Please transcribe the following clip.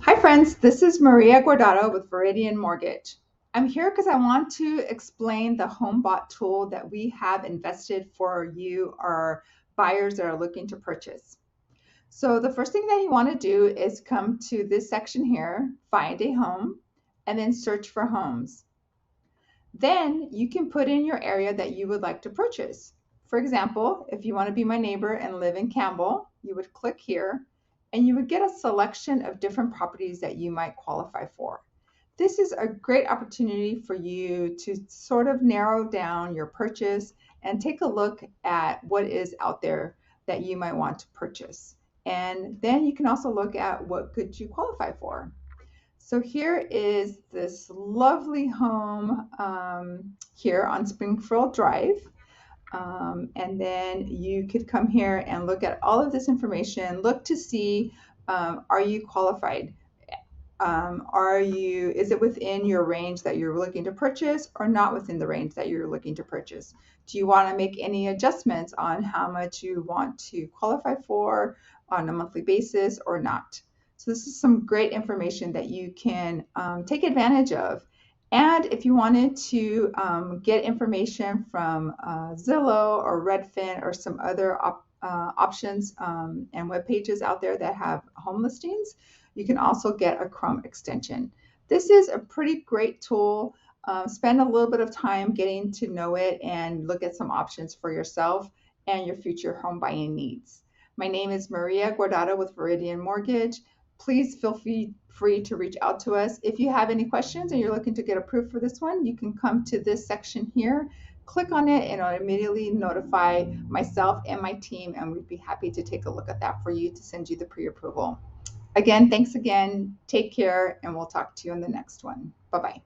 Hi, friends. This is Maria Guardado with Viridian Mortgage. I'm here because I want to explain the Homebot tool that we have invested for you, our buyers that are looking to purchase. So, the first thing that you want to do is come to this section here, find a home, and then search for homes. Then you can put in your area that you would like to purchase. For example, if you want to be my neighbor and live in Campbell, you would click here and you would get a selection of different properties that you might qualify for. This is a great opportunity for you to sort of narrow down your purchase and take a look at what is out there that you might want to purchase. And then you can also look at what could you qualify for. So here is this lovely home here on Springfield Drive. And then you could come here and look at all of this information, look to see, are you qualified? Is it within your range that you're looking to purchase or not within the range that you're looking to purchase? Do you want to make any adjustments on how much you want to qualify for on a monthly basis or not? So this is some great information that you can take advantage of. And if you wanted to get information from Zillow or Redfin or some other options and web pages out there that have home listings, you can also get a Chrome extension. This is a pretty great tool. Spend a little bit of time getting to know it and look at some options for yourself and your future home buying needs. My name is Maria Guardado with Viridian Mortgage. Please feel free to reach out to us. If you have any questions and you're looking to get approved for this one, you can come to this section here, click on it, and it'll immediately notify myself and my team, and we'd be happy to take a look at that for you to send you the pre-approval. Again, thanks again. Take care, and we'll talk to you in the next one. Bye-bye.